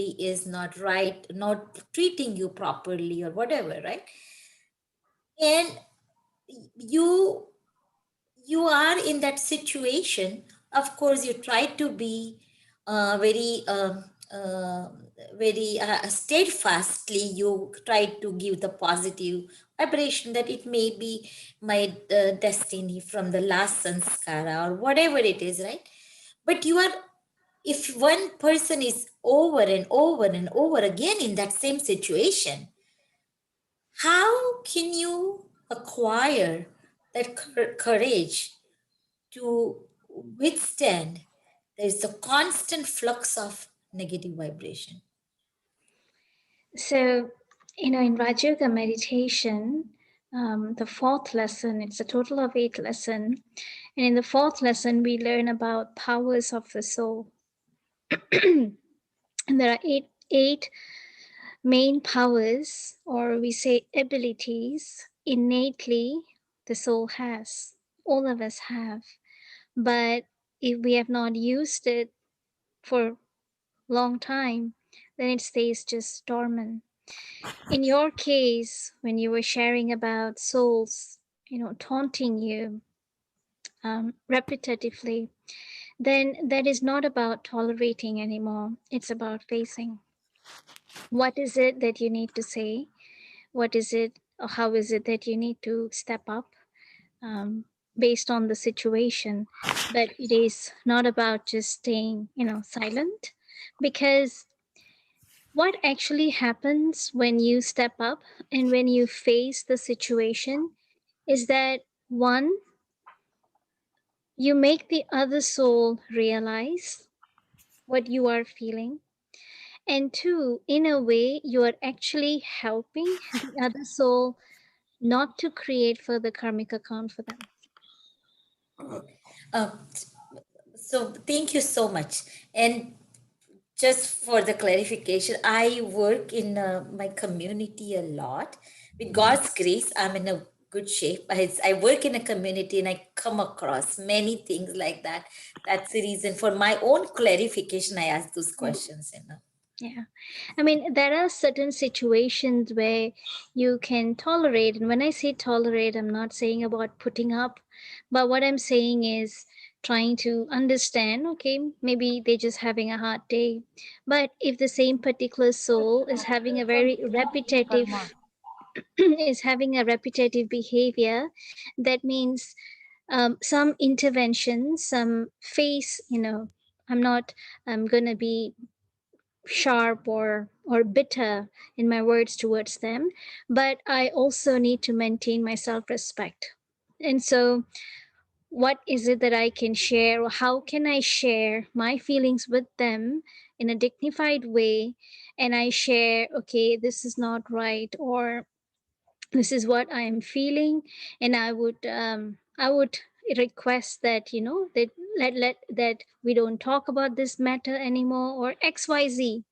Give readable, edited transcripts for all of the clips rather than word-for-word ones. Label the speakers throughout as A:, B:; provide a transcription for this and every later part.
A: is not right, not treating you properly or whatever, right? And you are in that situation. Of course you try to be very very steadfastly, you try to give the positive vibration that it may be my destiny from the last sanskara or whatever it is, right? But you are, if one person is over and over and over again in that same situation, how can you acquire that courage to withstand? There's a constant flux of negative vibration.
B: So, in Raja Yoga meditation, the fourth lesson, it's a total of 8 lessons. And in the fourth lesson, we learn about powers of the soul. And there are eight main powers, or we say abilities, innately the soul has. All of us have. But if we have not used it for a long time, then it stays just dormant. In your case, when you were sharing about souls, taunting you repetitively, then that is not about tolerating anymore. It's about facing. What is it that you need to say? What is it, or how is it that you need to step up based on the situation? But it is not about just staying, silent, because what actually happens when you step up and when you face the situation is that, one, you make the other soul realize what you are feeling. And two, in a way, you are actually helping the other soul not to create further karmic account for them.
A: Uh, so thank you so much. And just for the clarification, I work in my community a lot. With God's grace, I'm in a good shape. I work in a community and I come across many things like that. That's the reason for my own clarification. I ask those questions.
B: Yeah. I mean, there are certain situations where you can tolerate. And when I say tolerate, I'm not saying about putting up, but what I'm saying is trying to understand, okay, maybe they're just having a hard day. But if the same particular soul is having a very repetitive is having a repetitive behavior, that means some intervention, some face, I'm not going to be sharp or bitter in my words towards them, but I also need to maintain my self-respect. And so what is it that I can share, or how can I share my feelings with them in a dignified way? And I share, okay, this is not right, or this is what I am feeling, and I would request that, that that we don't talk about this matter anymore, or XYZ.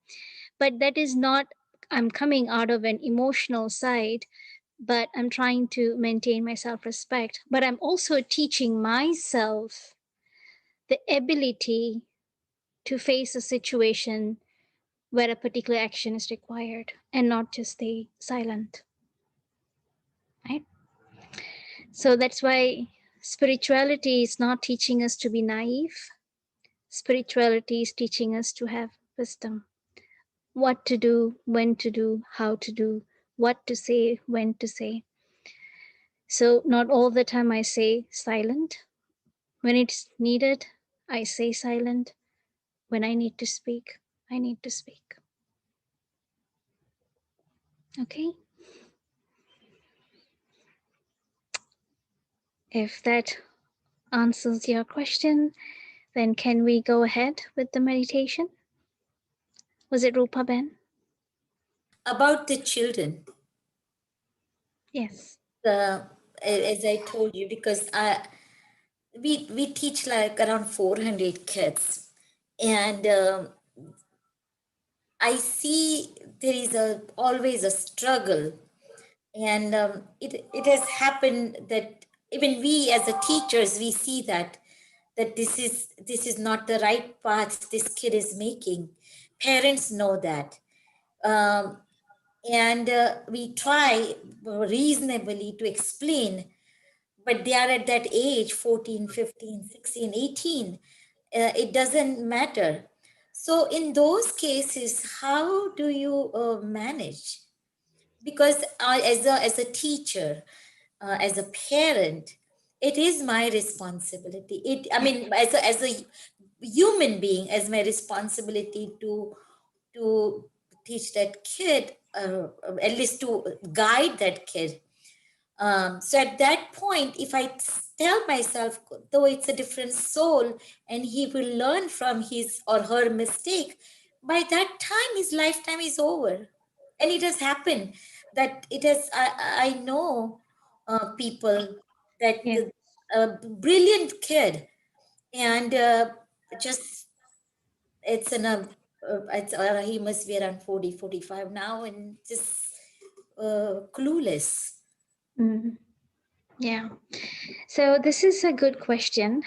B: But that is not, I'm coming out of an emotional side, but I'm trying to maintain my self-respect. But I'm also teaching myself the ability to face a situation where a particular action is required and not just stay silent, right? So that's why spirituality is not teaching us to be naive. Spirituality is teaching us to have wisdom. What to do, when to do, how to do, what to say, when to say. So not all the time I say silent. When it's needed, I say silent. When I need to speak, I need to speak. Okay? If that answers your question, then can we go ahead with the meditation? Was it Rupa Ben?
A: About the children.
B: Yes.
A: As I told you, because we teach like around 400 kids, and I see there is always a struggle, and it has happened that even we as a teachers, we see that this is not the right path this kid is making, Parents know that. Um, and we try reasonably to explain, but they are at that age 14, 15, 16, 18. It doesn't matter. So in those cases, how do you manage? Because as a teacher, as a parent, it is my responsibility. As a human being, as my responsibility to teach that kid, at least to guide that kid. So at that point, if I tell myself, though it's a different soul and he will learn from his or her mistake, by that time his lifetime is over. And it has happened that it has, I know people that
B: Yeah.
A: the brilliant kid, and just it's in a he must be around 40, 45 now, and just clueless.
B: Mm, yeah. So this is a good question,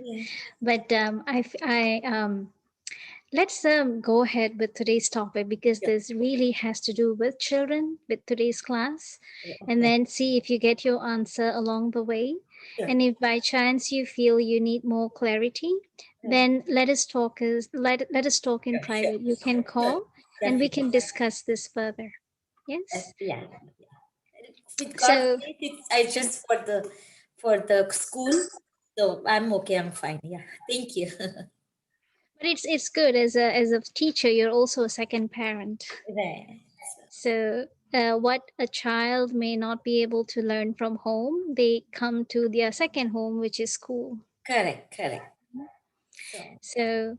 A: Yeah.
B: but let's go ahead with today's topic because
A: Sure.
B: this really has to do with children with today's class, and
A: Okay.
B: then see if you get your answer along the way.
A: Sure.
B: And if by chance you feel you need more clarity,
A: Right.
B: then let us talk in
A: Sure. Sure.
B: private. You can
A: Sure.
B: call and we
A: Definitely.
B: can discuss this further. Yes.
A: Yeah. With God's
B: So,
A: grace, I just for the school. So I'm okay. I'm fine. Yeah. Thank you.
B: but it's good as a teacher. You're also a second parent.
A: Right. So,
B: So, what a child may not be able to learn from home, they come to their second home, which is school.
A: correct. Correct. So
B: So,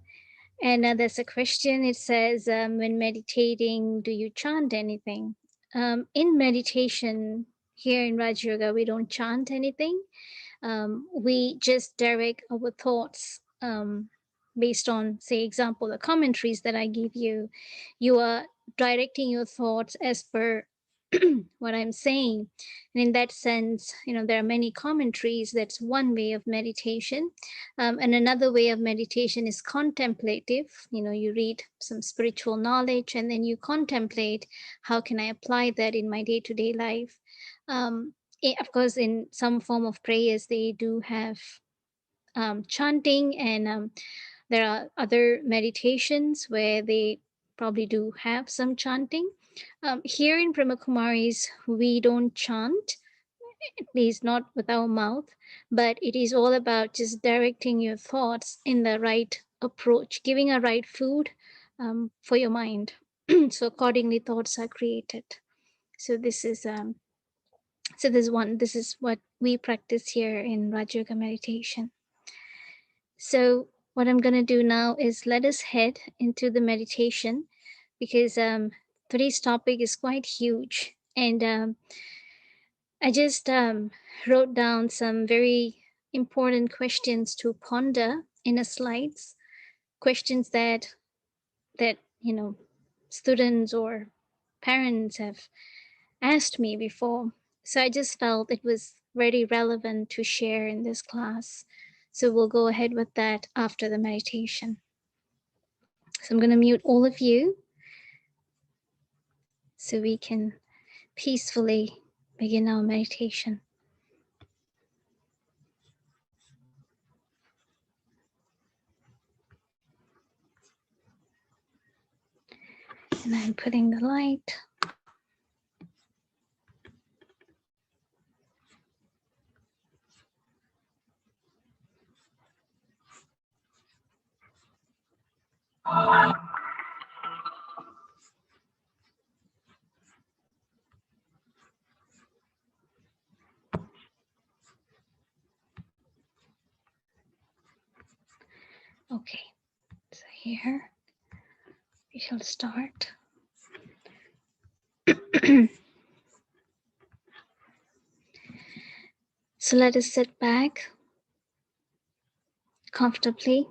B: and there's a question. It says, when meditating, do you chant anything? In meditation, here in Raj Yoga, we don't chant anything. We just direct our thoughts based on, say, example, the commentaries that I give you. You are directing your thoughts as per what I'm saying. And in that sense, there are many commentaries. That's one way of meditation. And another way of meditation is contemplative. You read some spiritual knowledge and then you contemplate, how can I apply that in my day to day life? Of course, in some form of prayers, they do have chanting, and there are other meditations where they probably do have some chanting. Here in Brahma Kumaris, we don't chant, at least not with our mouth, but it is all about just directing your thoughts in the right approach, giving a right food for your mind. So accordingly, thoughts are created. So this is what we practice here in Raja Yoga meditation. So what I'm going to do now is let us head into the meditation, because today's topic is quite huge, and I just wrote down some very important questions to ponder in a slides. Questions that students or parents have asked me before. So I just felt it was very relevant to share in this class. So we'll go ahead with that after the meditation. So I'm going to mute all of you so we can peacefully begin our meditation. And I'm putting the light. Okay, so here we shall start. So let us sit back comfortably.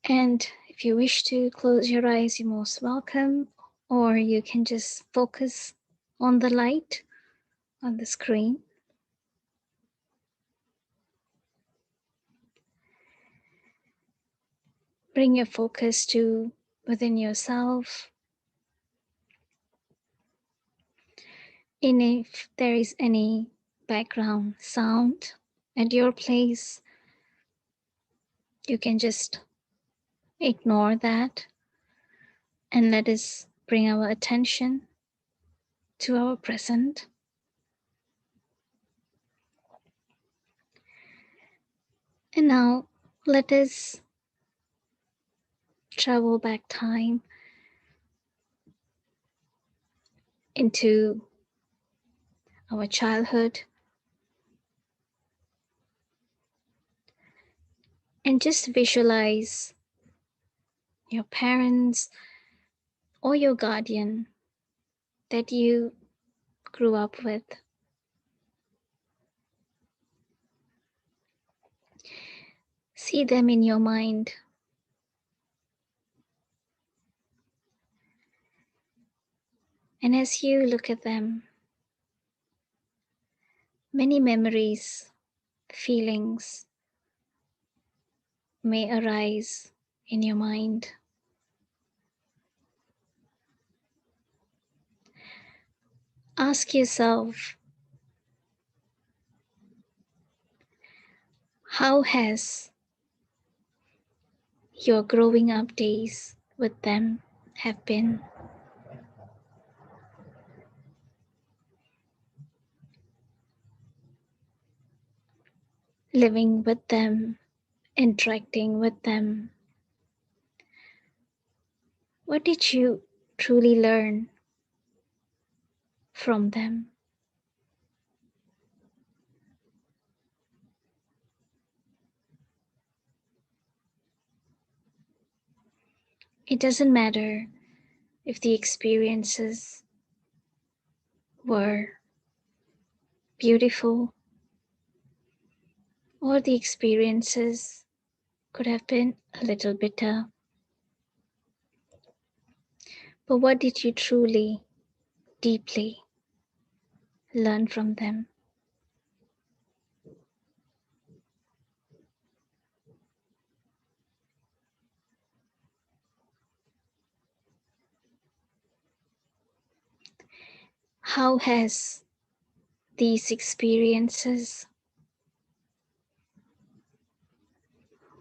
B: And if you wish to close your eyes, you're most welcome, or you can just focus on the light on the screen. bring your focus to within yourself. And if there is any background sound at your place, you can just ignore that and let us bring our attention to our present. And now let us travel back time into our childhood and just visualize your parents or your guardian that you grew up with. See them in your mind. And as you look at them, many memories, feelings may arise in your mind. Ask yourself, how has your growing up days with them have been? Living with them, interacting with them. What did you truly learn from them? It doesn't matter if the experiences were beautiful or the experiences could have been a little bitter. But what did you truly, deeply learn from them? How has these experiences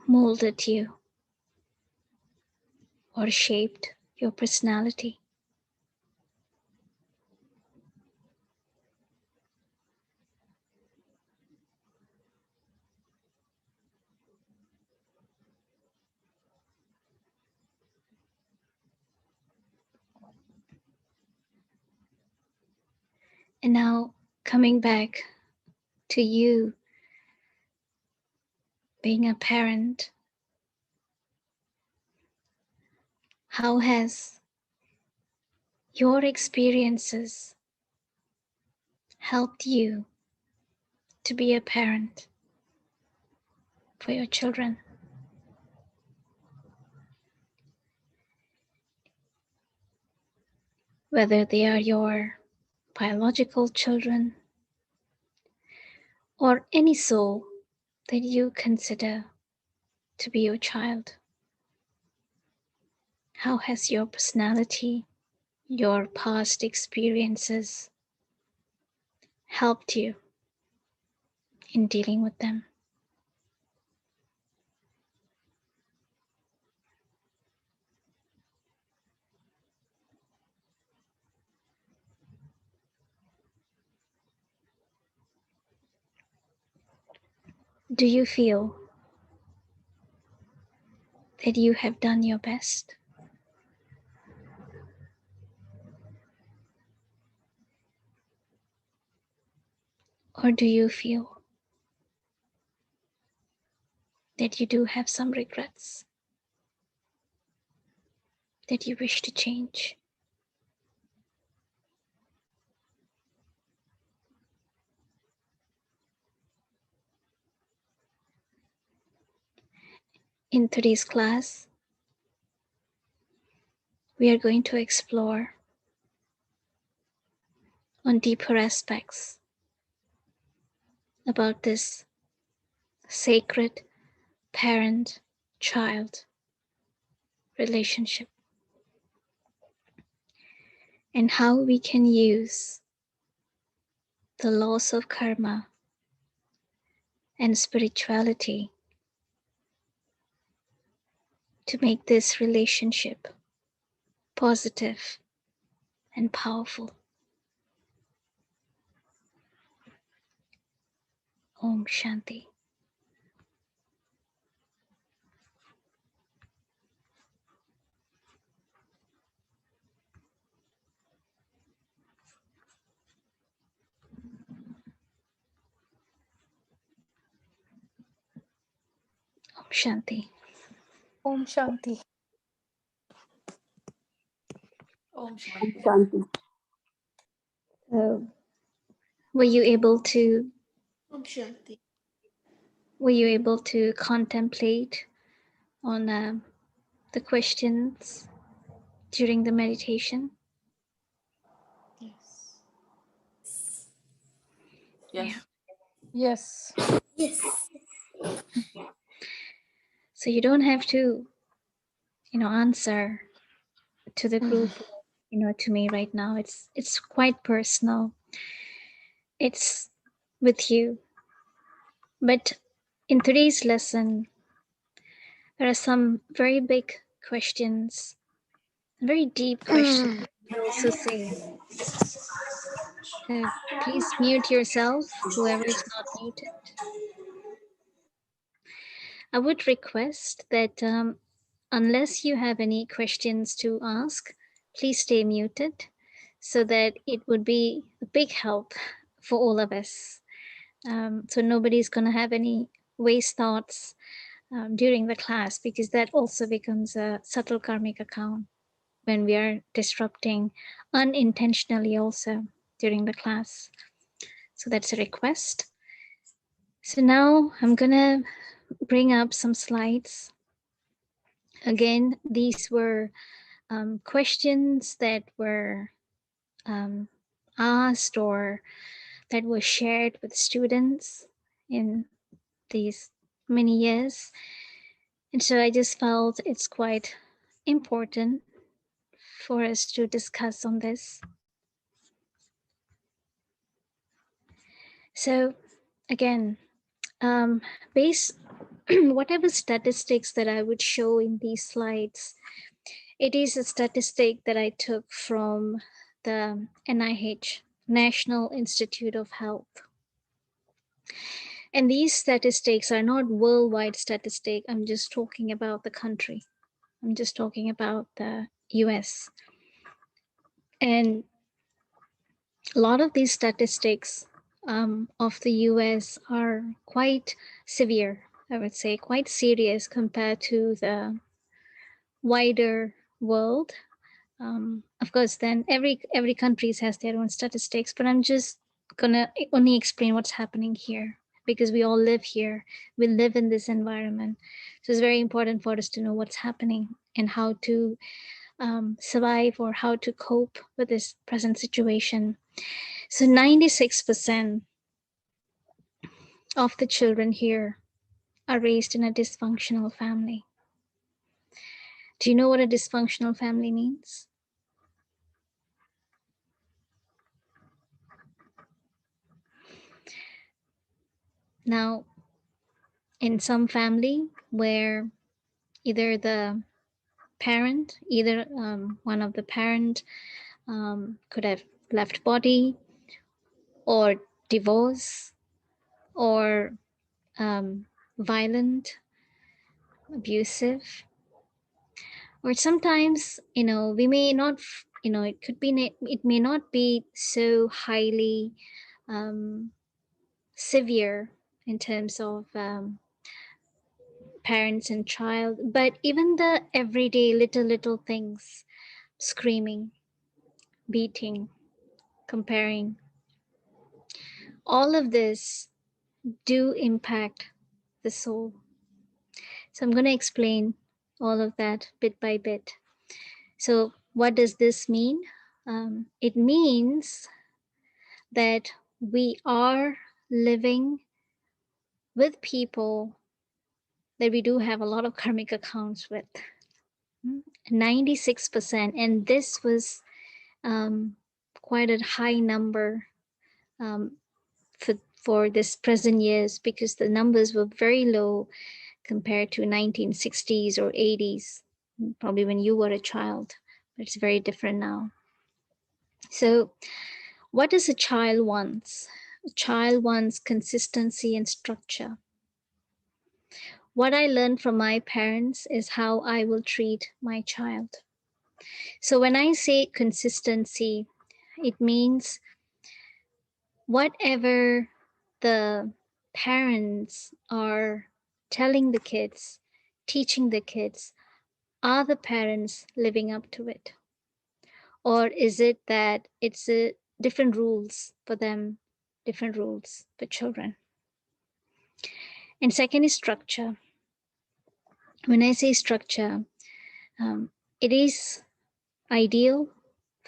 B: molded you or shaped your personality? And now, coming back to you being a parent, how has your experiences helped you to be a parent for your children? Whether they are your biological children or any soul that you consider to be your child. How has your personality, your past experiences helped you in dealing with them? Do you feel that you have done your best? Or do you feel that you do have some regrets that you wish to change? In today's class, we are going to explore on deeper aspects about this sacred parent-child relationship, and how we can use the laws of karma and spirituality to make this relationship positive and powerful. Om Shanti. Om Shanti.
C: Om Shanti.
A: Om Shanti.
D: Shanti.
B: So, were you able to
A: Om Shanti.
B: contemplate on the questions during the meditation?
C: Yes.
A: Yes.
C: Yes.
A: Yes.
B: So you don't have to, answer to the group, to me right now. It's quite personal. It's with you. But in today's lesson, there are some very big questions, very deep questions, I would also say. So please mute yourself, whoever is not muted. I would request that unless you have any questions to ask, please stay muted so that it would be a big help for all of us. So nobody's going to have any waste thoughts during the class, because that also becomes a subtle karmic account when we are disrupting unintentionally also during the class. So that's a request. So now I'm going to bring up some slides. Again, these were questions that were asked or that were shared with students in these many years. And so I just felt it's quite important for us to discuss on this. So again, based whatever statistics that I would show in these slides, it is a statistic that I took from the NIH, National Institute of Health. And these statistics are not worldwide statistics. I'm just talking about the country. I'm just talking about the US. And a lot of these statistics of the US are quite severe, I would say, quite serious compared to the wider world. Of course, then every country has their own statistics, but I'm just gonna only explain what's happening here, because we all live here. We live in this environment. So it's very important for us to know what's happening and how to survive or how to cope with this present situation. So 96% of the children here are raised in a dysfunctional family. Do you know what a dysfunctional family means? Now, in some family where either the parent, either one of the parent could have left body, or divorce, or violent, abusive, or sometimes we may not, it could be, it may not be so highly severe in terms of parents and child, but even the everyday little things, screaming, beating, comparing, all of this do impact the soul. So I'm going to explain all of that bit by bit. So what does this mean? It means that we are living with people that we do have a lot of karmic accounts with. 96%. And this was um, quite a high number um, for this present years, because the numbers were very low compared to 1960s or 80s, probably when you were a child. But it's very different now. So, what does a child wants? A child wants consistency and structure. What I learned from my parents is how I will treat my child. So when I say consistency, it means whatever the parents are telling the kids, teaching the kids, are the parents living up to it? Or is it that it's a different rules for them, different rules for children? And second is structure. When I say structure, it is ideal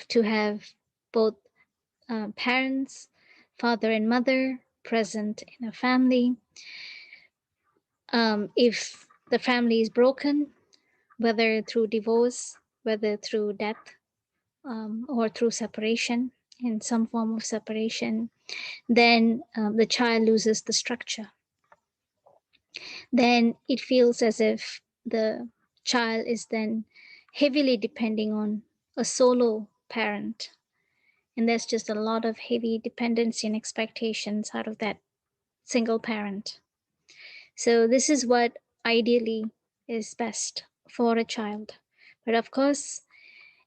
B: to have both parents, father and mother present in a family. If the family is broken, whether through divorce, whether through death, or through separation, in some form of separation, then the child loses the structure. Then it feels as if the child is then heavily depending on a solo parent. And there's just a lot of heavy dependency and expectations out of that single parent. So, this is what ideally is best for a child. But of course,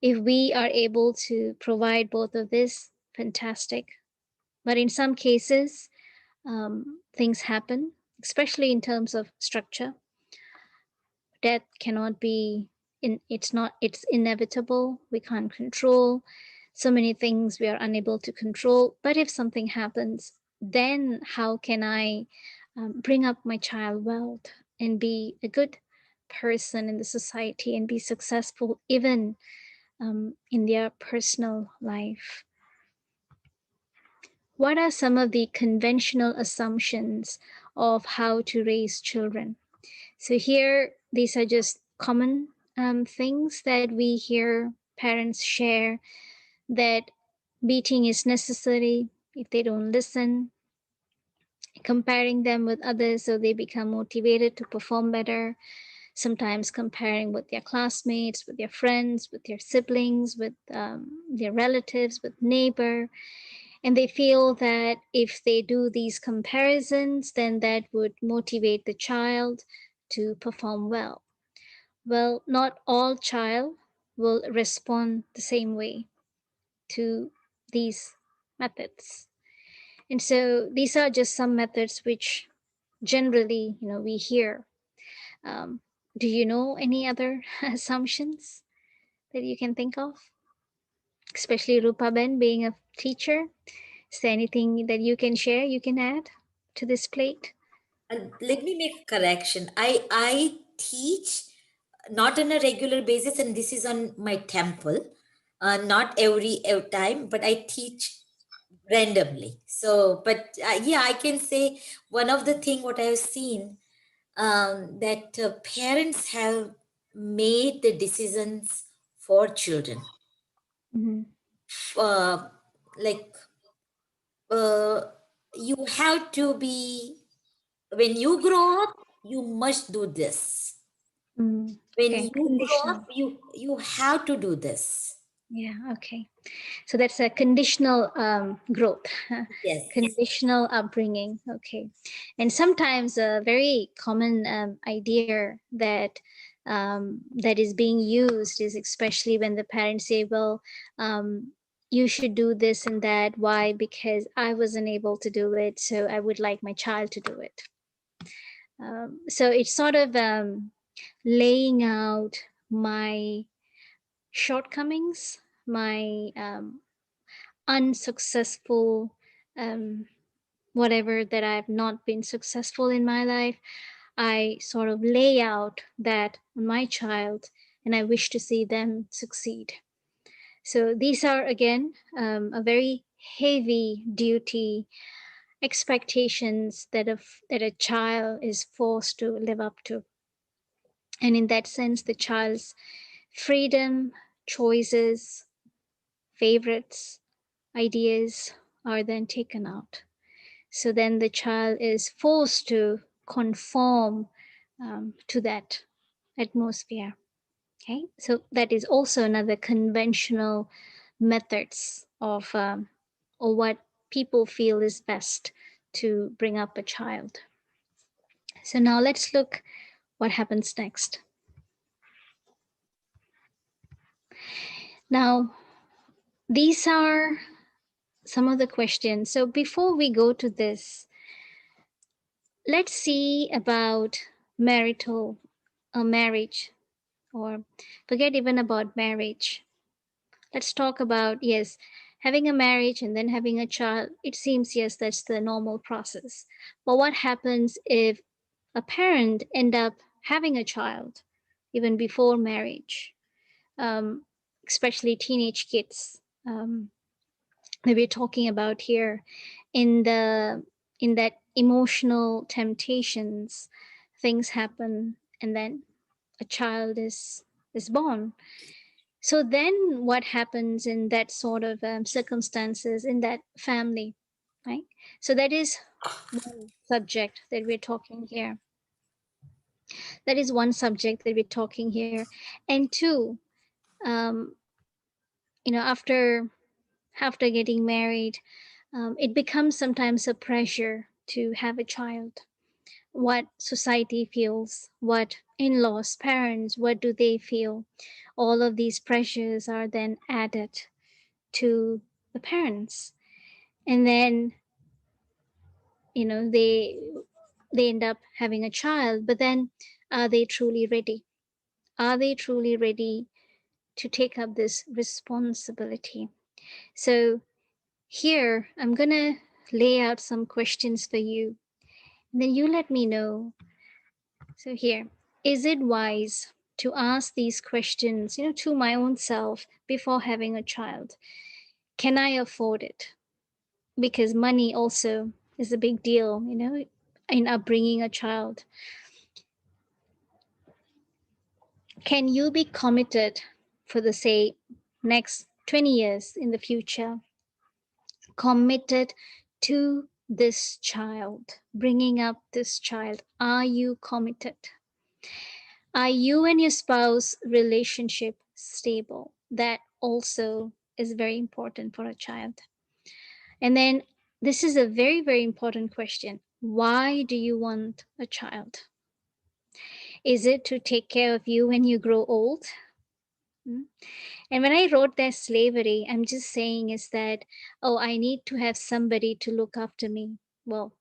B: if we are able to provide both of this, fantastic. But in some cases, things happen, especially in terms of structure. Death cannot be it's not, it's inevitable. We can't control so many things, we are unable to control. But if something happens, then how can I bring up my child well and be a good person in the society and be successful even in their personal life? What are some of the conventional assumptions of how to raise children? So here, these are just common things that we hear parents share, that beating is necessary if they don't listen, comparing them with others so they become motivated to perform better, sometimes comparing with their classmates, with their friends, with their siblings, with their relatives, with neighbor. And they feel that if they do these comparisons, then that would motivate the child to perform well. Well, not all child will respond the same way to these methods. And so these are just some methods which generally, we hear. Um, do you know any other assumptions that you can think of? Especially Rupa Ben being a teacher. Is there anything that you can share, you can add to this plate?
A: And let me make a correction. I teach not on a regular basis, and this is on my temple. Not every time, but I teach randomly. So, but yeah, I can say one of the thing what I have seen, that parents have made the decisions for children.
B: Mm-hmm.
A: Uh, like uh, you have to be, when you grow up, you must do this.
B: Mm,
A: When
B: okay,
A: you grow up,
B: conditional.
A: you have to do this.
B: Yeah, okay. So that's a conditional growth,
A: Yes.
B: conditional upbringing. Okay. And sometimes a very common idea that is being used is, especially when the parents say, well, you should do this and that. Why? Because I wasn't able to do it. So I would like my child to do it. So it's sort of laying out my shortcomings, my unsuccessful, um, whatever that I've not been successful in my life. I sort of lay out that on my child, and I wish to see them succeed. So these are again a very heavy duty expectations that a child is forced to live up to. And in that sense, the child's freedom, choices, favorites, ideas are then taken out. So then the child is forced to conform to that atmosphere. Okay, so that is also another conventional methods of or what people feel is best to bring up a child. So now let's look what happens next. Now, these are some of the questions. So before we go to this, let's see about marital marriage, or forget even about marriage. Let's talk about, yes, having a marriage and then having a child. It seems, yes, that's the normal process. But what happens if a parent end up having a child even before marriage, um, especially teenage kids that we're talking about here, in the in that emotional temptations, things happen, and then a child is born. So then what happens in that sort of circumstances in that family, right? So that is one subject that we're talking here. That is one subject that we're talking here. And two, um, after getting married, it becomes sometimes a pressure to have a child. What society feels, what in-laws, parents, what do they feel? All of these pressures are then added to the parents, and then they end up having a child. But then, are they truly ready? Are they truly ready to take up this responsibility? So here I'm gonna lay out some questions for you, and then you let me know. So here, is it wise to ask these questions, to my own self before having a child? Can I afford it? Because money also is a big deal, in upbringing a child. Can you be committed for the, say, next 20 years in the future, committed to this child, bringing up this child? Are you committed? Are you and your spouse relationship stable? That also is very important for a child. And then this is a very, very important question. Why do you want a child? Is it to take care of you when you grow old? Mm. And when I wrote that slavery, I'm just saying is that, oh, I need to have somebody to look after me. Well,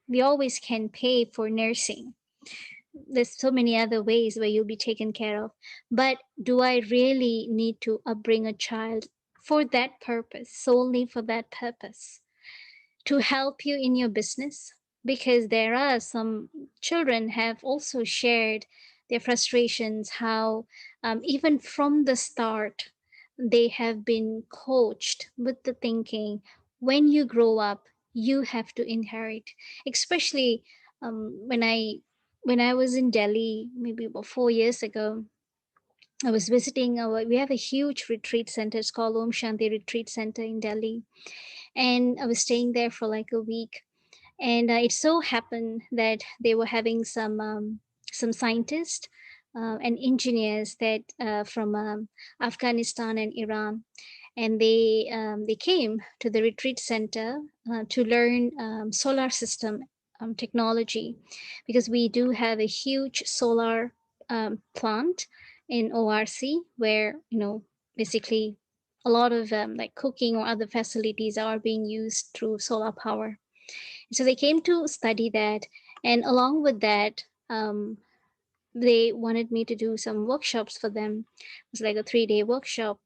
B: we always can pay for nursing. There's so many other ways where you'll be taken care of. But do I really need to upbring a child for that purpose, solely for that purpose? To help you in your business, because there are some children have also shared their frustrations, how even from the start they have been coached with the thinking, when you grow up you have to inherit. Especially when I was in Delhi maybe about 4 years ago, I was visiting we have a huge retreat center. It's called Om Shanti Retreat Center in Delhi, and I was staying there for like a week. And it so happened that they were having some scientists and engineers that from Afghanistan and Iran, and they came to the retreat center to learn solar system technology, because we do have a huge solar plant in ORC where basically a lot of like cooking or other facilities are being used through solar power. So they came to study that, and along with that, they wanted me to do some workshops for them. It was like a 3-day workshop,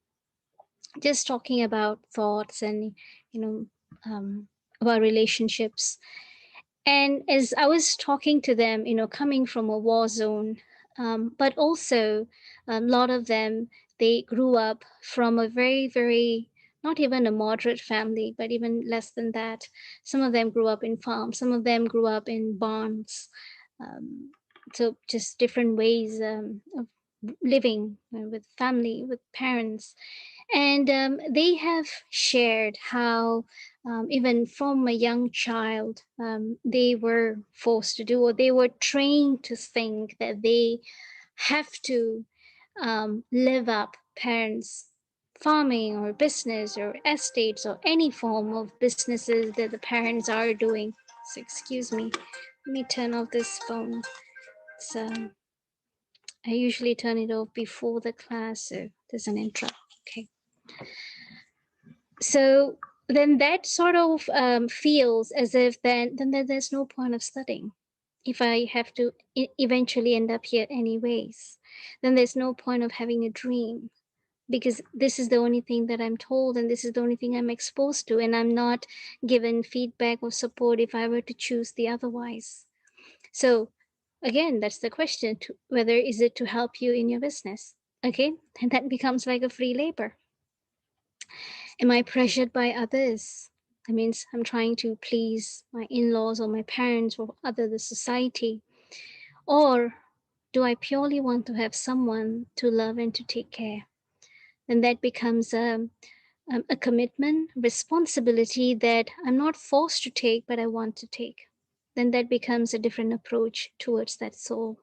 B: just talking about thoughts and you know about relationships. And as I was talking to them, coming from a war zone, but also a lot of them, they grew up from a very, very, not even a moderate family, but even less than that. Some of them grew up in farms, some of them grew up in barns. Um, so just different ways of living with family, with parents. And they have shared how, even from a young child, they were forced to do, or they were trained to think that they have to live up parents' farming or business or estates or any form of businesses that the parents are doing. So, excuse me, let me turn off this phone. It's, I usually turn it off before the class, so there's an intro. Okay. So then that sort of feels as if then there's no point of studying. If I have to eventually end up here anyways, then there's no point of having a dream, because this is the only thing that I'm told and this is the only thing I'm exposed to, and I'm not given feedback or support if I were to choose the otherwise. So again, that's the question, to whether is it to help you in your business. Okay, and that becomes like a free labor. Am I pressured by others? That means I'm trying to please my in-laws or my parents or the society. Or do I purely want to have someone to love and to take care? And that becomes a commitment, responsibility that I'm not forced to take, but I want to take. Then that becomes a different approach towards that soul.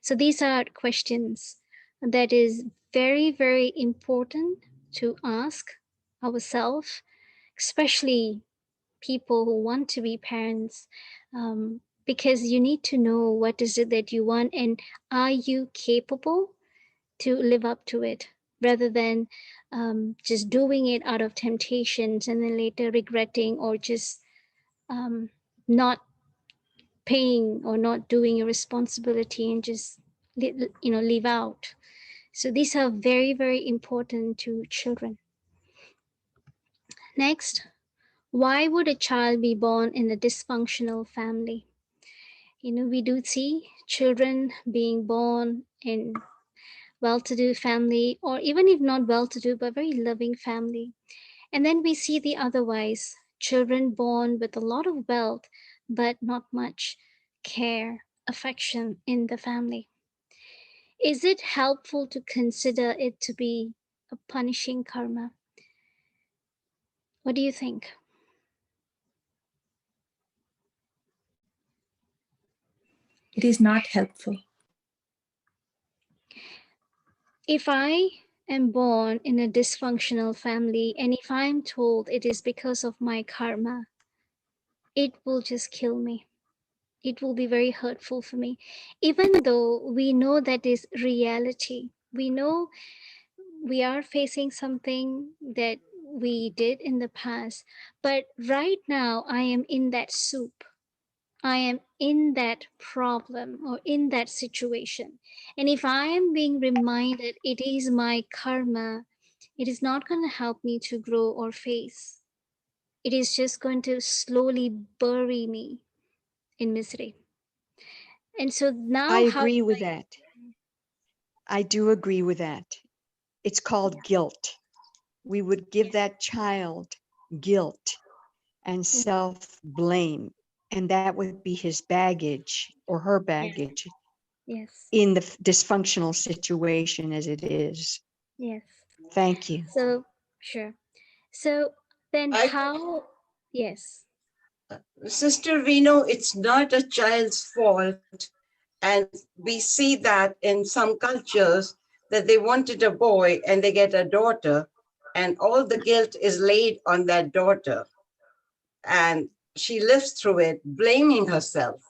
B: So these are questions that is very, very important to ask ourselves, especially people who want to be parents, because you need to know what is it that you want and are you capable to live up to it, rather than just doing it out of temptations and then later regretting, or just not paying or not doing your responsibility and just leave out. So these are very, very important to children. Next, why would a child be born in a dysfunctional family? We do see children being born in well-to-do family, or even if not well-to-do but very loving family. And then we see the otherwise, children born with a lot of wealth but not much care, affection in the family. Is it helpful to consider it to be a punishing karma? What do you think?
C: It is not helpful.
B: If I am born in a dysfunctional family and if I'm told it is because of my karma, it will just kill me. It will be very hurtful for me. Even though we know that is reality, we know we are facing something that we did in the past, but right now I am in that soup. I am in that problem or in that situation. And if I am being reminded it is my karma, it is not going to help me to grow or face. It is just going to slowly bury me in misery. And so
D: I
B: now, how do
D: agree with
B: I?
D: that. I do agree with that. It's called guilt. We would give that child guilt and self-blame, and that would be his baggage or her
B: Yes,
D: baggage
B: yes,
D: in the dysfunctional situation as it is.
B: yes.
D: Thank you.
B: So, sure. So then,
E: I,
B: how? Yes,
E: Sister Vino, it's not a child's fault. And we see that in some cultures that they wanted a boy and they get a daughter, and all the guilt is laid on that daughter. And she lives through it, blaming herself.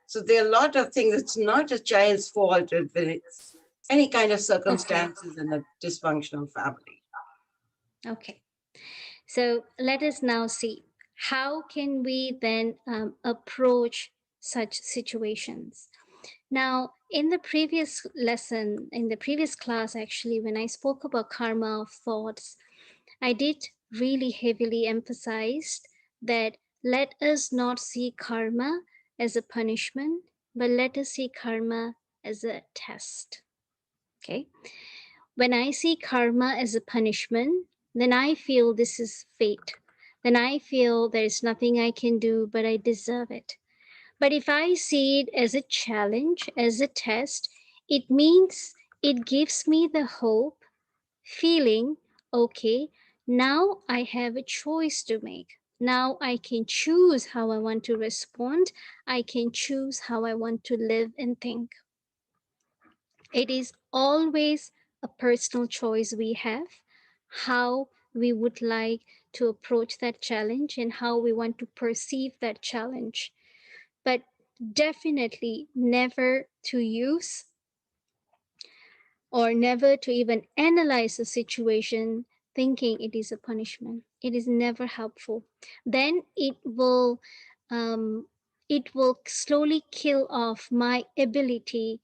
E: So there are a lot of things. It's not a child's fault when it's any kind of
B: okay,
E: circumstances in a dysfunctional family.
B: okay. So let us now see how can we then approach such situations. Now, in the previous lesson, in the previous class, actually, when I spoke about karma of thoughts, I did really heavily emphasize that let us not see karma as a punishment, but let us see karma as a test. Okay. When I see karma as a punishment, then I feel this is fate. Then I feel there is nothing I can do, but I deserve it. But if I see it as a challenge, as a test, it means it gives me the hope, feeling, okay, now I have a choice to make. Now I can choose how I want to respond. I can choose how I want to live and think. It is always a personal choice we have, how we would like to approach that challenge and how we want to perceive that challenge. But definitely never to use or never to even analyze a situation thinking it is a punishment. It is never helpful. Then um, it will slowly kill off my ability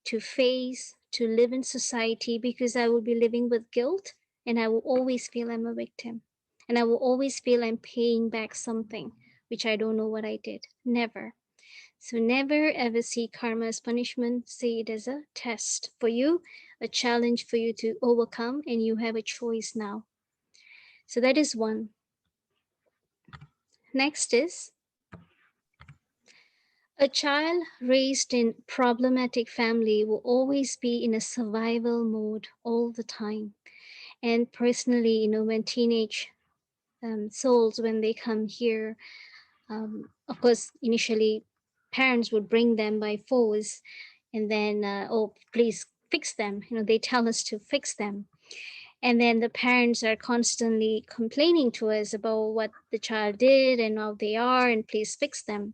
B: to face, to live in society, because I will be living with guilt and I will always feel I'm a victim. And I will always feel I'm paying back something which I don't know what I did. Never. So never ever see karma as punishment. See it as a test for you, a challenge for you to overcome, and you have a choice now. So that is one. Next is a child raised in problematic family will always be in a survival mode all the time. And personally, when teenage souls, when they come here, of course, initially parents would bring them by force, and then, oh, please fix them. They tell us to fix them. And then the parents are constantly complaining to us about what the child did and how they are, and please fix them.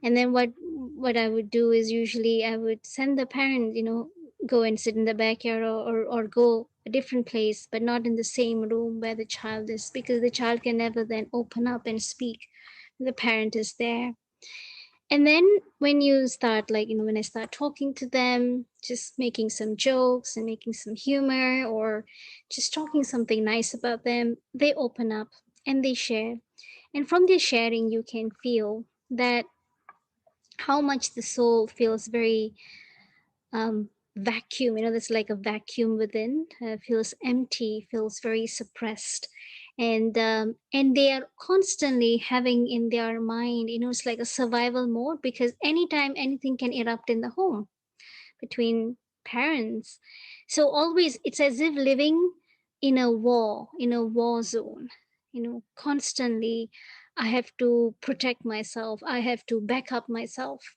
B: And then what I would do is usually I would send the parent, go and sit in the backyard, or go a different place, but not in the same room where the child is, because the child can never then open up and speak. The parent is there. And then when you start, like, when I start talking to them, just making some jokes and making some humor, or just talking something nice about them, they open up and they share. And from their sharing, you can feel that how much the soul feels very vacuum. There's like a vacuum within, feels empty, feels very suppressed. And they are constantly having in their mind, it's like a survival mode, because anytime anything can erupt in the home between parents. So always it's as if living in a war zone. Constantly I have to protect myself, I have to back up myself.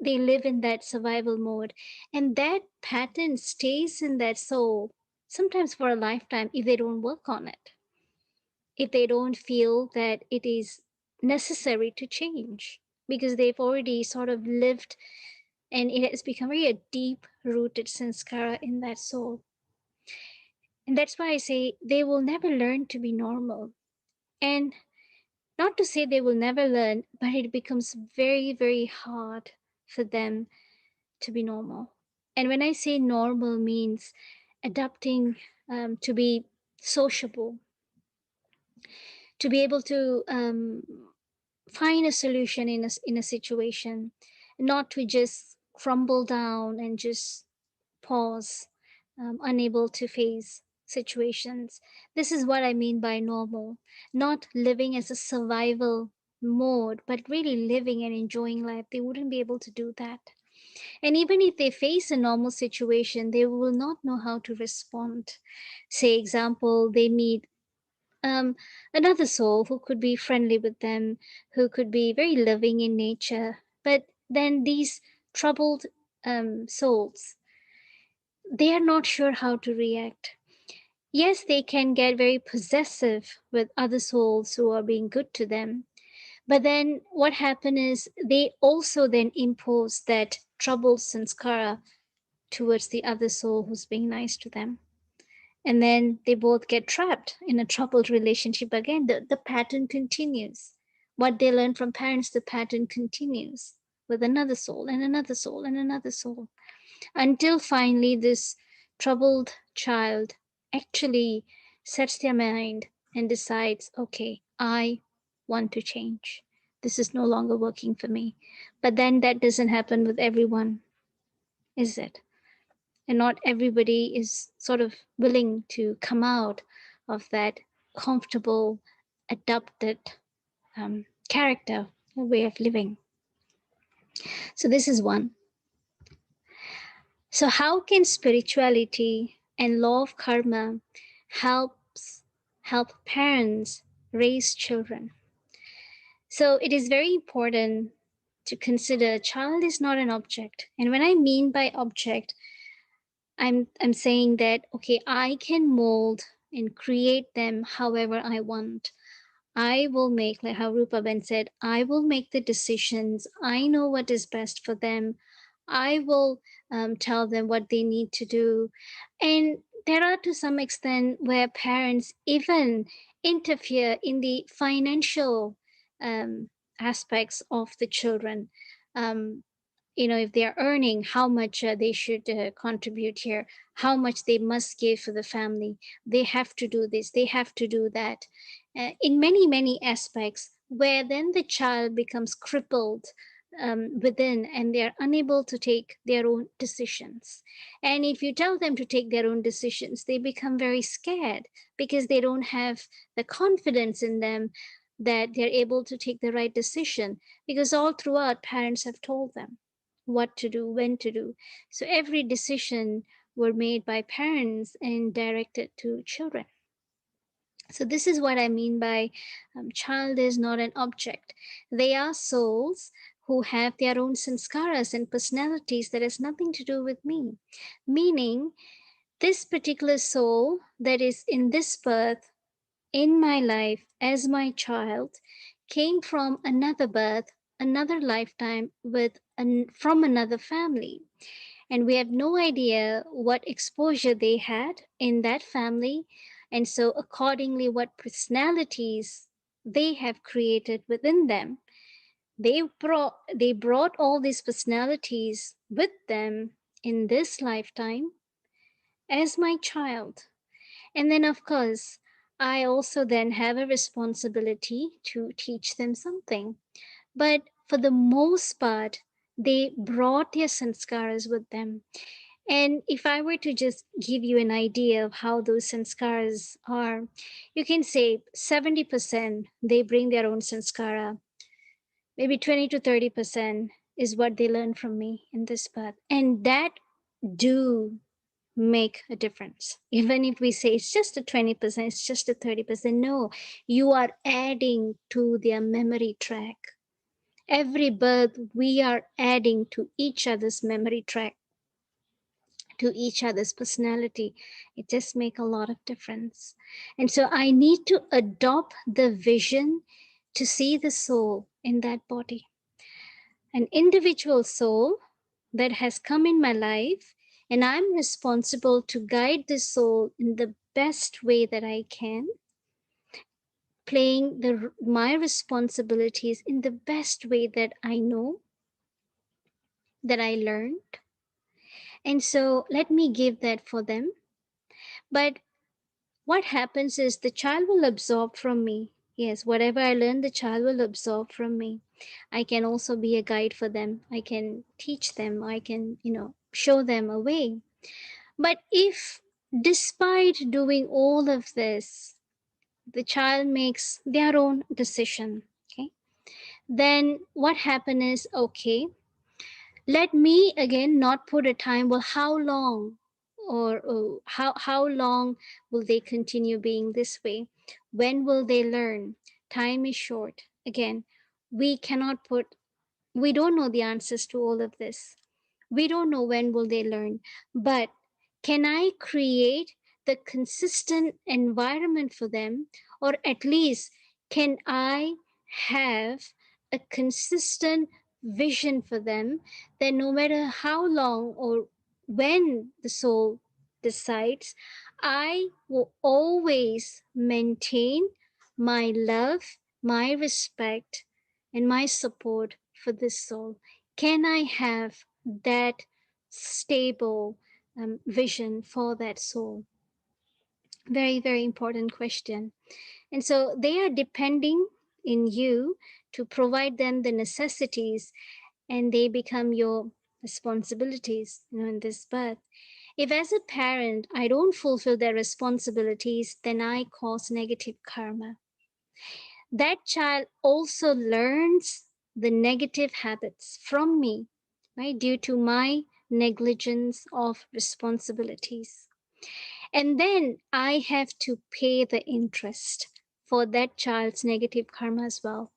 B: They live in that survival mode, and that pattern stays in their soul sometimes for a lifetime if they don't work on it, if they don't feel that it is necessary to change, because they've already sort of lived, and it has become really a deep rooted sanskara in that soul. And that's why I say they will never learn to be normal. And not to say they will never learn, but it becomes very, very hard for them to be normal. And when I say normal, means adapting, to be sociable, to be able to find a solution in a situation, not to just crumble down and just pause, unable to face situations. This is what I mean by normal, not living as a survival mode, but really living and enjoying life. They wouldn't be able to do that. And even if they face a normal situation, they will not know how to respond. Say, example, they meet um, another soul who could be friendly with them, who could be very loving in nature. But then these troubled souls, they are not sure how to react. Yes, they can get very possessive with other souls who are being good to them. But then what happens is they also then impose that troubled sanskara towards the other soul who's being nice to them. And then they both get trapped in a troubled relationship again. The pattern continues. What they learn from parents, the pattern continues with another soul and another soul and another soul, until finally this troubled child actually sets their mind and decides, okay, I want to change. This is no longer working for me. But then that doesn't happen with everyone, is it? And not everybody is sort of willing to come out of that comfortable, adopted character, way of living. So this is one. So how can spirituality and law of karma help parents raise children? So it is very important to consider a child is not an object. And when I mean by object, I'm saying that okay, I can mold and create them however I want. I will make, like how Rupa Ben said, I will make the decisions. I know what is best for them. I will tell them what they need to do. And there are to some extent where parents even interfere in the financial um, aspects of the children. Um, if they are earning, how much they should contribute here, how much they must give for the family. They have to do this, they have to do that, in many many aspects, where then the child becomes crippled within, and they are unable to take their own decisions. And if you tell them to take their own decisions, they become very scared because they don't have the confidence in them that they're able to take the right decision, because all throughout parents have told them what to do, when to do. So every decision were made by parents and directed to children. So this is what I mean by child is not an object. They are souls who have their own sanskaras and personalities that has nothing to do with me. Meaning, this particular soul that is in this birth, in my life as my child, came from another birth, another lifetime from another family. And we have no idea what exposure they had in that family. And so, accordingly, what personalities they have created within them. They brought all these personalities with them in this lifetime as my child. And then, of course, I also then have a responsibility to teach them something. But for the most part, they brought their sanskaras with them. And if I were to just give you an idea of how those sanskaras are, you can say 70% they bring their own sanskara, maybe 20 to 30% is what they learn from me in this path. And that do make a difference. Even if we say it's just a 20%, it's just a 30%, no, you are adding to their memory track. Every birth, we are adding to each other's memory track, to each other's personality. It just make a lot of difference. And so I need to adopt the vision to see the soul in that body, an individual soul that has come in my life, and I'm responsible to guide this soul in the best way that I can, playing my responsibilities in the best way that I know, that I learned. And so let me give that for them. But what happens is the child will absorb from me. Yes, whatever I learn, the child will absorb from me. I can also be a guide for them. I can teach them. I can, show them a way. But if, despite doing all of this, the child makes their own decision, okay, then what happens is, okay, let me again not put a time, well, how long, or how long will they continue being this way? When will they learn? Time is short. Again, we cannot put, we don't know the answers to all of this. We don't know when will they learn, but can I create the consistent environment for them, or at least can I have a consistent vision for them, that no matter how long or when the soul decides, I will always maintain my love, my respect, and my support for this soul? Can I have that stable vision for that soul? Very, very important question. And so they are depending in you to provide them the necessities, and they become your responsibilities, in this birth. If as a parent I don't fulfill their responsibilities, then I cause negative karma. That child also learns the negative habits from me, right? Due to my negligence of responsibilities. And then I have to pay the interest for that child's negative karma as well.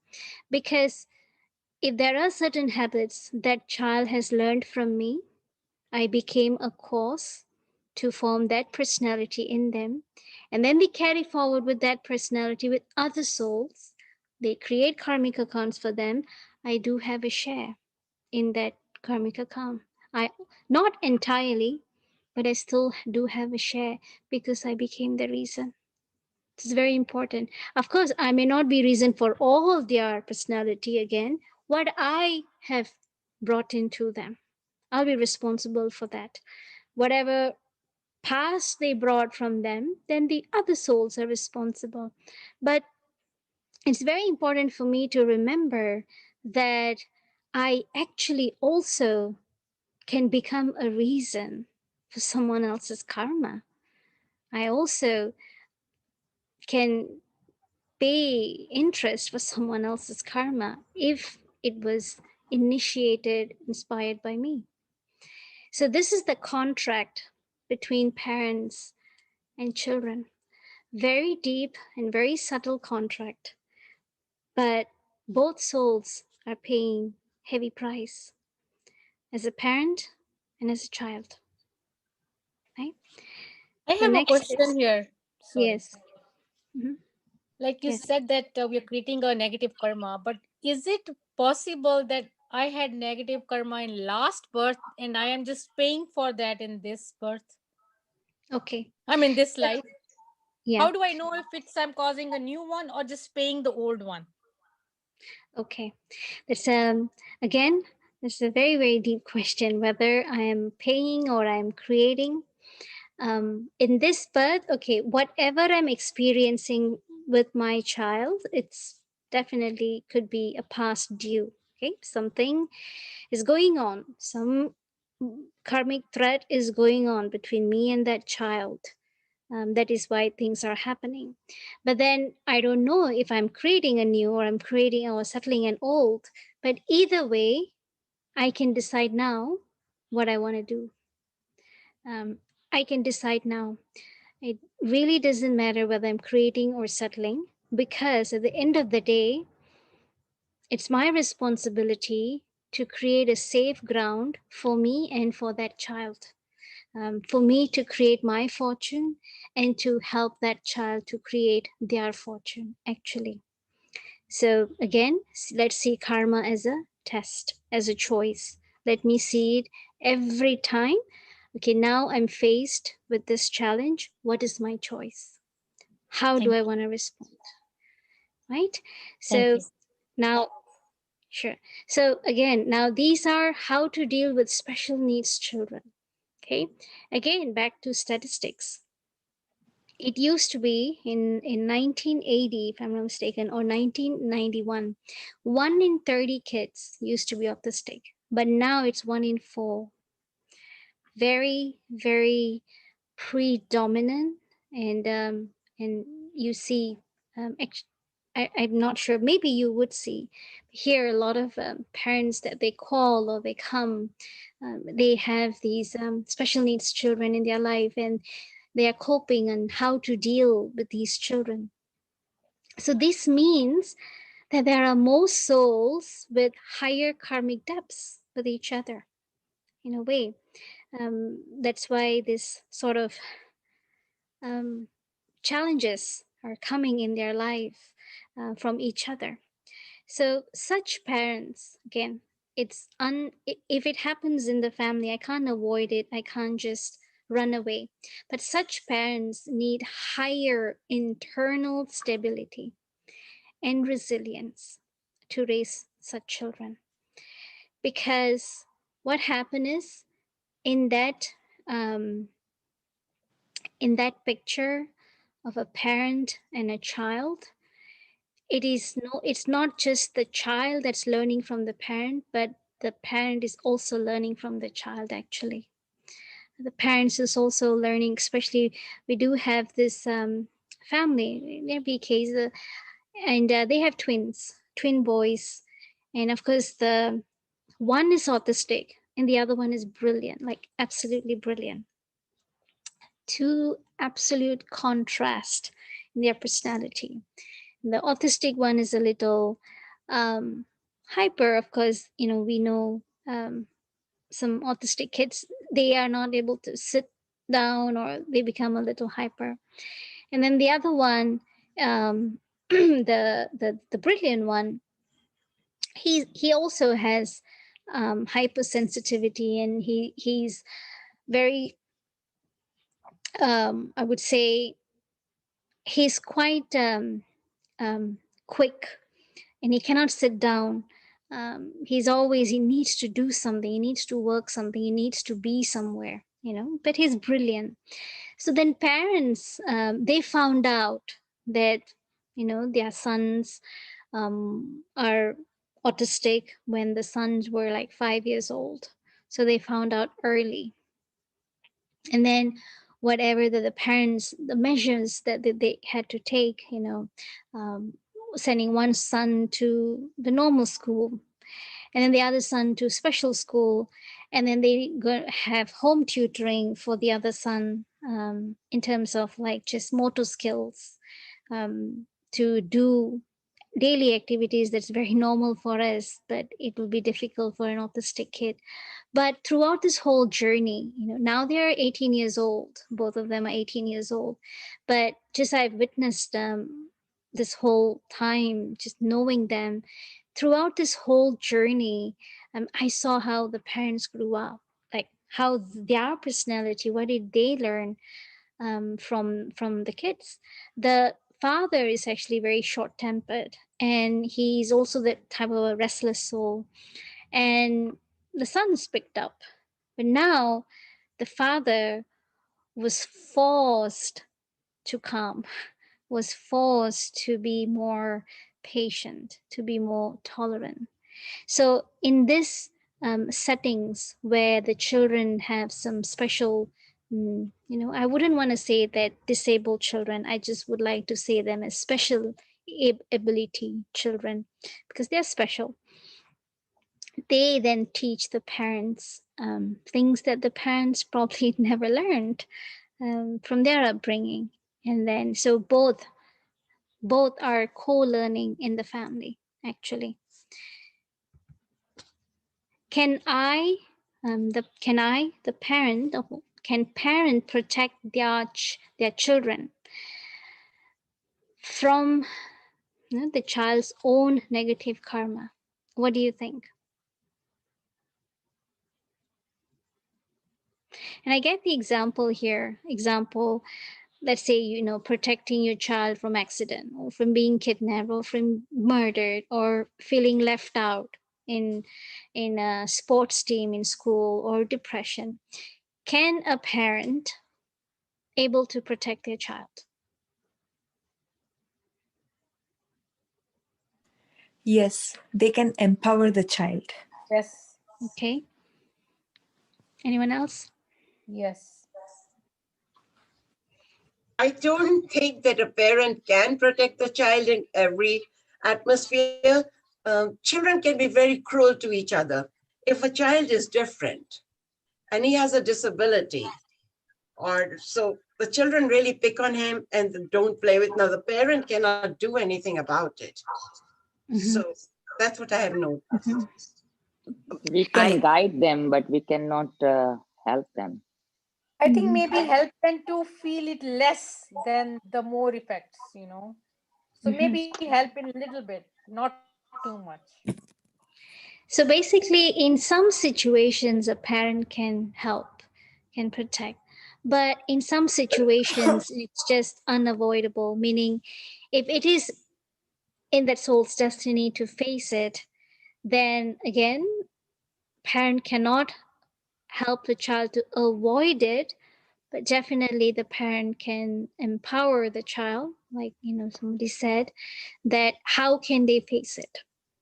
B: Because if there are certain habits that child has learned from me, I became a cause to form that personality in them. And then they carry forward with that personality with other souls. They create karmic accounts for them. I do have a share in that karmic account. I not entirely, but I still do have a share because I became the reason. It's very important. Of course, I may not be reason for all of their personality again. What I have brought into them, I'll be responsible for that. Whatever past they brought from them, then the other souls are responsible. But it's very important for me to remember that I actually also can become a reason for someone else's karma. I also can pay interest for someone else's karma if it was initiated, inspired by me. So, this is the contract between parents and children. Very deep and very subtle contract, but both souls are paying heavy price as a parent and as a child. Right?
F: I
B: The
F: have a
B: next is
F: question here. Sorry.
B: yes. Mhm.
F: Like you
B: Yes.
F: said that we are creating a negative karma, but is it possible that I had negative karma in last birth and I am just paying for that in this birth?
B: Okay.
F: I mean, this life.
B: Yeah.
F: How do I know if it's I'm causing a new one or just paying the old one?
B: Okay. It's again, it's a very, very deep question whether I am paying or I'm creating. In this birth, okay, whatever I'm experiencing with my child, it's definitely could be a past due. Okay, something is going on, some karmic thread is going on between me and that child. That is why things are happening. But then I don't know if I'm creating a new or I'm creating or settling an old. But either way, I can decide now what I want to do. I can decide now. It really doesn't matter whether I'm creating or settling, because at the end of the day, it's my responsibility to create a safe ground for me and for that child. For me to create my fortune and to help that child to create their fortune, actually. So, again, let's see karma as a test, as a choice. Let me see it every time. Okay, now I'm faced with this challenge. What is my choice? How do
F: Thank
B: I
F: you.
B: want to respond? Right?
F: Thank
B: So,
F: you.
B: now, sure. So, again, now these are how to deal with special needs children. Okay, again, back to statistics. It used to be in 1980, if I'm not mistaken, or 1991, 1 in 30 kids used to be autistic, but now it's 1 in 4. Very, very predominant, and you see, I'm not sure. Maybe you would see hear a lot of parents that they call or they come. They have these special needs children in their life, and they are coping on how to deal with these children. So this means that there are more souls with higher karmic depths with each other, in a way. That's why this sort of um, challenges are coming in their life from each other. So such parents, again, if it happens in the family, I can't avoid it. I can't just run away. But such parents need higher internal stability and resilience to raise such children. Because what happened is in that um, in that picture of a parent and a child, it's not just the child that's learning from the parent, but the parent is also learning from the child, actually. The parents is also learning, especially we do have this family in every case, and they have twin boys, and of course the one is autistic and the other one is brilliant, like absolutely brilliant. Two absolute contrast in their personality. The autistic one is a little hyper, of course. We know some autistic kids, they are not able to sit down, or they become a little hyper. And then the other one, the brilliant one, he also has hypersensitivity, and he's very, I would say, he's quite quick, and he cannot sit down. He needs to do something, he needs to work something, he needs to be somewhere, but he's brilliant. So then parents, they found out that their sons are autistic when the sons were like 5 years old. So they found out early, and then whatever the parents, the measures that they had to take, um, sending one son to the normal school, and then the other son to special school, and then they go have home tutoring for the other son, in terms of like just motor skills, to do daily activities that's very normal for us, but it will be difficult for an autistic kid. But throughout this whole journey, now they're 18 years old, both of them are 18 years old, but just I've witnessed this whole time, just knowing them throughout this whole journey. I saw how the parents grew up, like how their personality, what did they learn from the kids. The father is actually very short tempered, and he's also the type of a restless soul, and the son's picked up. But now the father was forced to calm, was forced to be more patient, to be more tolerant. So in this settings where the children have some special, I wouldn't want to say that disabled children. I just would like to say them as special ability children, because they're special. They then teach the parents things that the parents probably never learned from their upbringing, and then so both are co-learning in the family, actually. Can I, the parent, can parent protect their children from the child's own negative karma? What do you think? And I get the example here. Let's say, protecting your child from accident, or from being kidnapped, or from murdered, or feeling left out in a sports team in school, or depression. Can a parent able to protect their child?
C: Yes, they can empower the child.
F: Yes.
B: Okay. Anyone else?
F: Yes.
E: I don't think that a parent can protect the child in every atmosphere. Children can be very cruel to each other. If a child is different and he has a disability, or so the children really pick on him and don't play with. Now, the parent cannot do anything about it. So that's what I have noticed.
G: We can
A: I
G: guide them, but we cannot help them.
F: I think maybe help them to feel it less than the more effects, So maybe help in a little bit, not too much.
B: So basically, in some situations, a parent can help, can protect. But in some situations, it's just unavoidable, meaning if it is in that soul's destiny to face it, then again, parent cannot help the child to avoid it, but definitely the parent can empower the child, like somebody said, that how can they face it,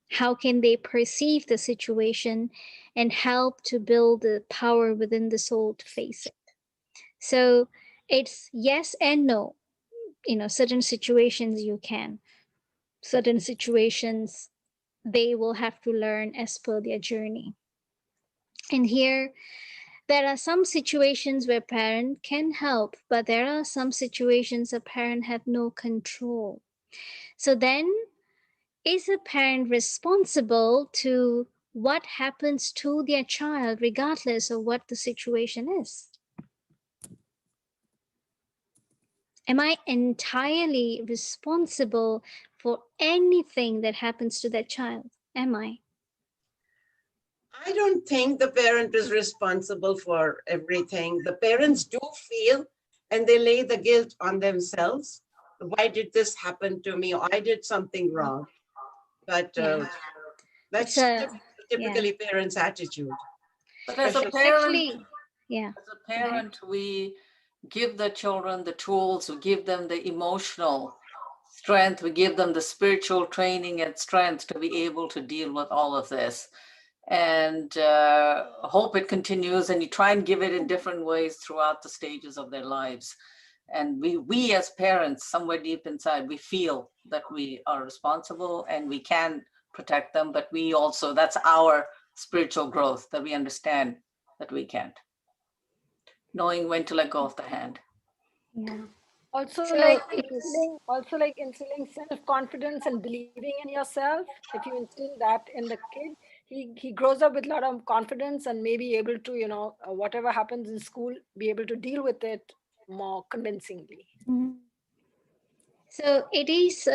B: how can they perceive the situation, and help to build the power within the soul to face it. So it's yes and no. Certain situations you can, certain situations they will have to learn as per their journey. And here, there are some situations where parent can help, but there are some situations a parent have no control. So then, is a parent responsible to what happens to their child regardless of what the situation is? Am I entirely responsible for anything that happens to that child? Am I?
E: I don't think the parent is responsible for everything. The parents do feel and they lay the guilt on themselves. Why did this happen to me? Or I did something wrong. But
B: Yeah. It's
E: that's
B: a, yeah.
E: typically parents' attitude.
H: But as a
E: Especially,
H: parent,
B: Actually, yeah.
H: as a parent, we give the children the tools, we give them the emotional strength, we give them the spiritual training and strength to be able to deal with all of this. And hope it continues, and you try and give it in different ways throughout the stages of their lives. And we as parents, somewhere deep inside, we feel that we are responsible and we can protect them, but we also, that's our spiritual growth, that we understand that we can't. Knowing when to let go of the hand.
B: Yeah.
I: Also,
B: So
I: like
B: it is,
I: instilling self-confidence and believing in yourself. If you instill that in the kid, he grows up with a lot of confidence and may be able to, whatever happens in school, be able to deal with it more convincingly.
B: mhm. So it is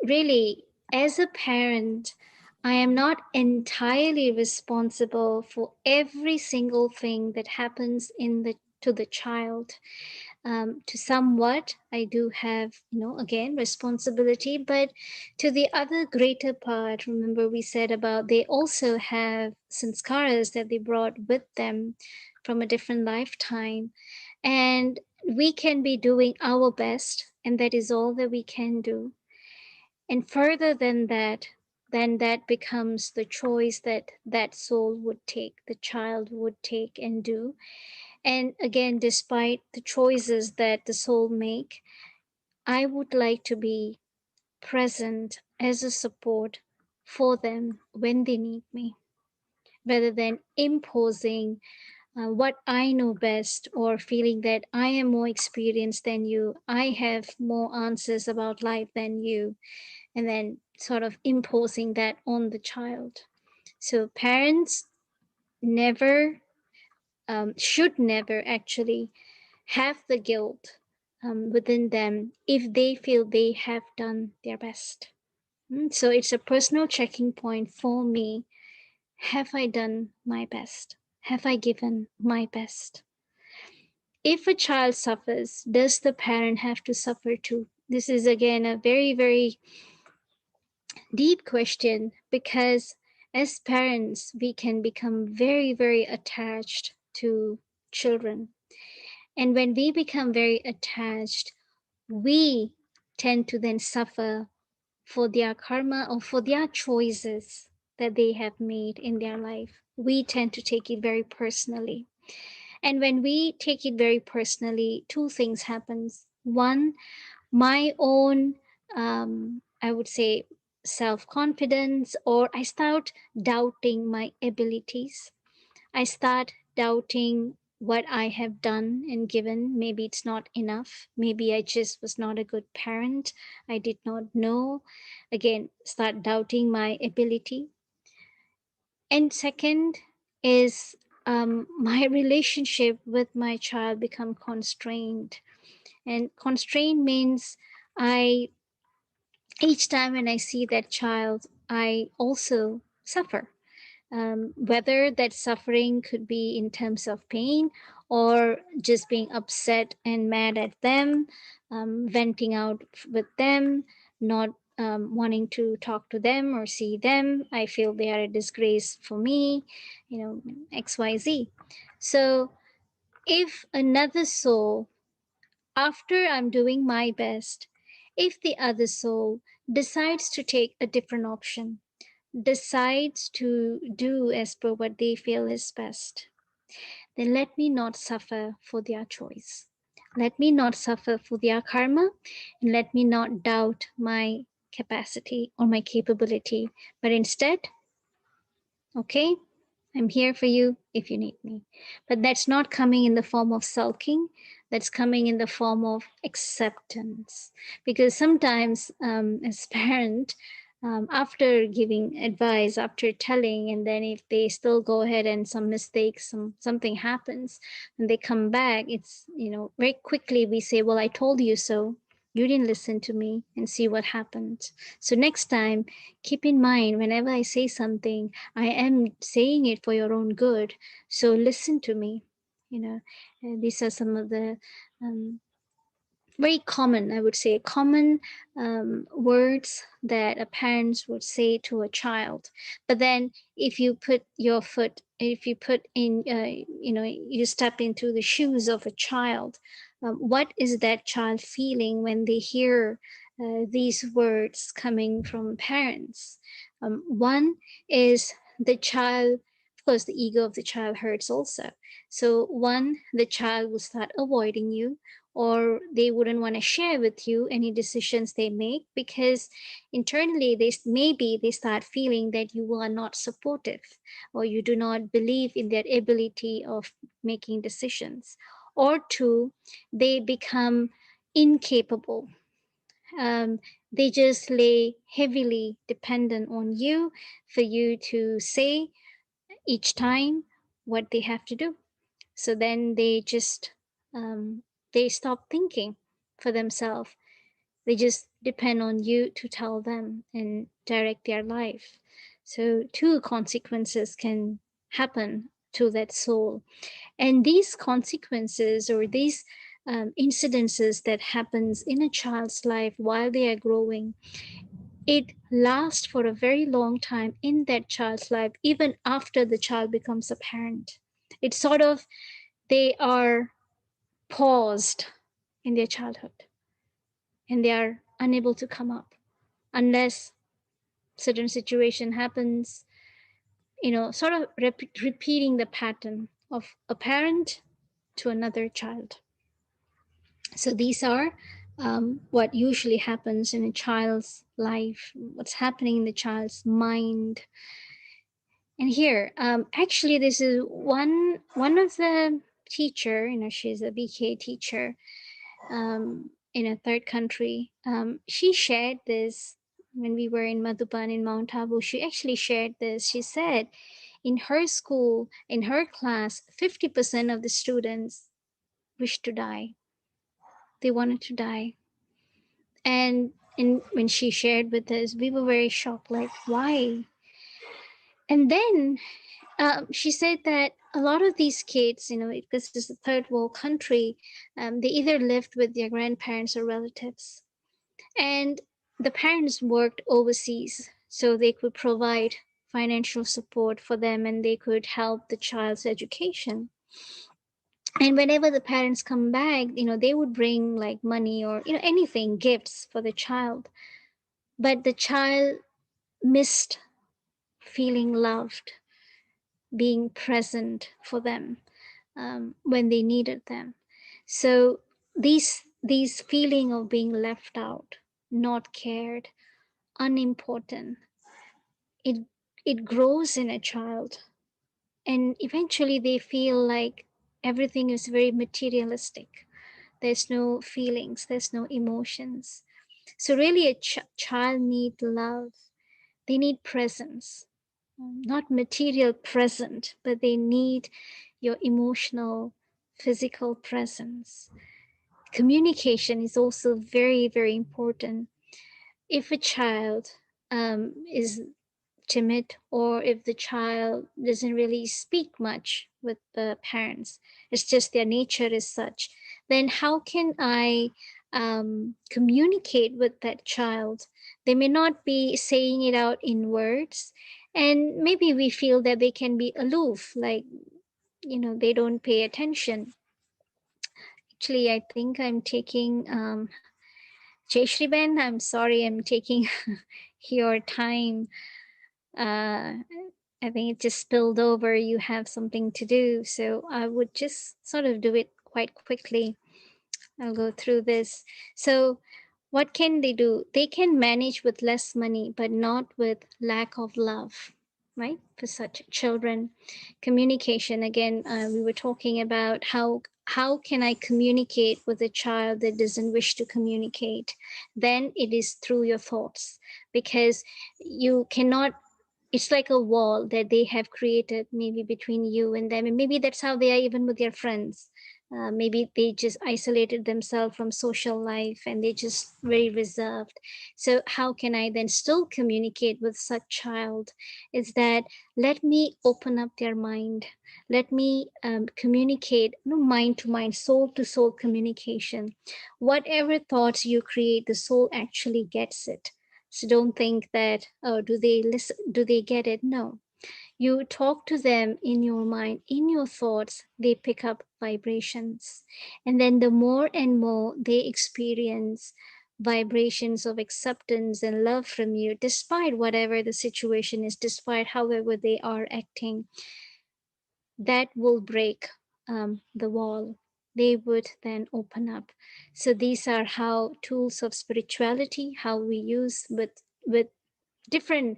B: really, as a parent, I am not entirely responsible for every single thing that happens to the child. To somewhat, I do have, again, responsibility, but to the other greater part, remember we said about they also have sanskaras that they brought with them from a different lifetime. And we can be doing our best, and that is all that we can do. And further than that, then that becomes the choice that that soul would take, the child would take and do. And again, despite the choices that the soul make, I would like to be present as a support for them when they need me, rather than imposing what I know best, or feeling that I am more experienced than you, I have more answers about life than you, and then sort of imposing that on the child. So parents never, should never actually have the guilt within them if they feel they have done their best. So it's a personal checking point for me. Have I done my best? Have I given my best? If a child suffers, does the parent have to suffer too? This is again a very, very deep question, because as parents, we can become very, very attached to children. And when we become very attached, we tend to then suffer for their karma or for their choices that they have made in their life. We tend to take it very personally. And when we take it very personally, two things happens. One, my own, I would say, self-confidence, or I start doubting my abilities. I start doubting what I have done and given. Maybe it's not enough. Maybe I just was not a good parent. I did not know. Again, start doubting my ability. And second is, my relationship with my child become constrained. And constrained means I, each time when I see that child, I also suffer. Whether that suffering could be in terms of pain, or just being upset and mad at them, venting out with them, not wanting to talk to them or see them. I feel they are a disgrace for me, XYZ. So if another soul, after I'm doing my best, if the other soul decides to take a different option, decides to do as per what they feel is best, then let me not suffer for their choice. Let me not suffer for their karma, and let me not doubt my capacity or my capability, but instead, okay, I'm here for you if you need me. But that's not coming in the form of sulking. That's coming in the form of acceptance. Because sometimes, as parent, after giving advice, after telling, and then if they still go ahead and some mistakes, something happens, and they come back, it's, very quickly we say, well, I told you so. You didn't listen to me, and see what happened. So next time, keep in mind, whenever I say something, I am saying it for your own good. So listen to me. These are some of the um, very common, I would say, common words that a parents would say to a child. But then if you put your foot, if you put in, you step into the shoes of a child, what is that child feeling when they hear these words coming from parents? One is the child, of course, the ego of the child hurts also. So one, the child will start avoiding you, or they wouldn't want to share with you any decisions they make, because internally they start feeling that you are not supportive, or you do not believe in their ability of making decisions. Or two, they become incapable. They just lay heavily dependent on you for you to say each time what they have to do. So then they stop thinking for themselves. They just depend on you to tell them and direct their life. So two consequences can happen to that soul. And these consequences, or these incidences that happens in a child's life while they are growing, it lasts for a very long time in that child's life, even after the child becomes a parent. It's sort of, they are paused in their childhood, and they are unable to come up unless certain situation happens, sort of repeating the pattern of a parent to another child. So these are what usually happens in a child's life, what's happening in the child's mind. And here, actually, this is one of the teacher, she's a BK teacher, in a third country. She shared this when we were in Madhuban in Mount Abu. She actually shared this. She said in her school, in her class, 50% of the students wished to die. They wanted to die. And when she shared with us, we were very shocked, like, why? And then she said that a lot of these kids, because it's a third world country, they either lived with their grandparents or relatives. And the parents worked overseas, so they could provide financial support for them, and they could help the child's education. And whenever the parents come back, they would bring like money or anything, gifts for the child. But the child missed feeling loved, being present for them when they needed them. So these feeling of being left out, not cared, unimportant, it it grows in a child, and eventually they feel like everything is very materialistic. There's no feelings, there's no emotions. So really, a child need love. They need presence, not material present, but they need your emotional, physical presence. Communication is also very, very important. If a child is timid, or if the child doesn't really speak much with the parents, it's just their nature is such, then how can I communicate with that child? They may not be saying it out in words, and maybe we feel that they can be aloof, like, they don't pay attention. Actually, I think I'm taking Jayshri Ben, I'm sorry, I'm taking your time. uh, I think it just spilled over. You have something to do. So I would just sort of do it quite quickly. I'll go through this. So, what can they do? They can manage with less money, but not with lack of love. right? For such children, communication again, we were talking about how can I communicate with a child that doesn't wish to communicate? Then it is through your thoughts, because you cannot, it's like a wall that they have created maybe between you and them, and maybe that's how they are even with their friends. Maybe they just isolated themselves from social life and they just very reserved. So how can I then still communicate with such child? Is that let me open up their mind, let me communicate, no, mind to mind, soul to soul communication. Whatever thoughts you create, the soul actually gets it. So don't think that, oh, do they listen? Do they get it? No. You talk to them in your mind, in your thoughts, they pick up vibrations. And then the more and more they experience vibrations of acceptance and love from you, despite whatever the situation is, despite however they are acting, that will break the wall. They would then open up. So these are how tools of spirituality, how we use with different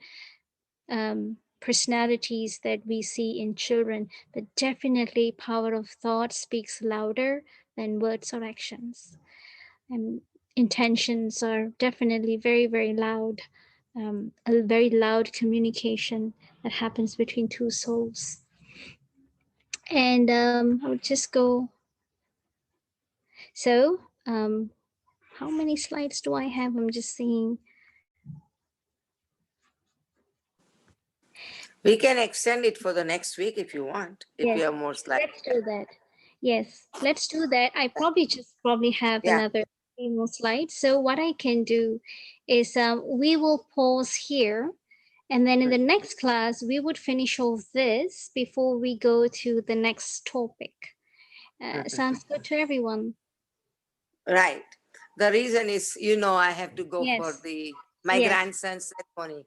B: personalities that we see in children, but definitely power of thought speaks louder than words or actions. And intentions are definitely very, very loud, a very loud communication that happens between two souls. And I would just go. So, how many slides do I have? I'm just seeing.
J: We can extend it for the next week if you want, if
B: Yes,
J: you have more slides.
B: let's do that. Yes, let's do that. I probably have
J: Yeah.
B: another 3 more slides. So what I can do is we will pause here, and then in the next class we would finish off this before we go to the next topic. Sounds good to everyone?
J: Right. The reason is, I have to go for
B: Yes.
J: my
B: Yes.
J: grandson's ceremony.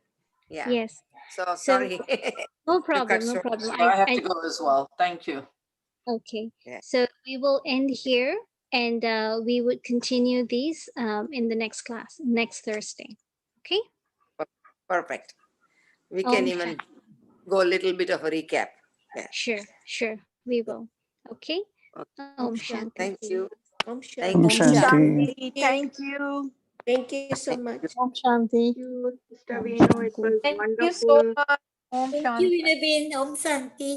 J: Yeah.
B: Yes.
J: So
B: So
J: sorry.
B: no
J: to cut
B: problem, no
J: short.
B: problem.
H: I have to go as well. Thank you.
B: Okay,
J: Yeah.
B: so we will end here, and we would continue these in the next class, next Thursday. Okay?
J: Perfect. We can even go a little bit of a recap. Yeah.
B: Sure, we will. Okay?
J: Okay.
B: Shanti.
J: Thank you.
A: Om
J: Thank
C: Om
J: you.
C: Shanti.
D: Thank you.
A: Thank you so much.
F: Om Shanti.
D: Thank you, Sister
C: Om
D: Vino. It
C: Shanti.
D: was
F: Thank you so
D: wonderful.
F: much. Om
A: Thank you,
F: Shanti.
A: Vinabin. Om Santi.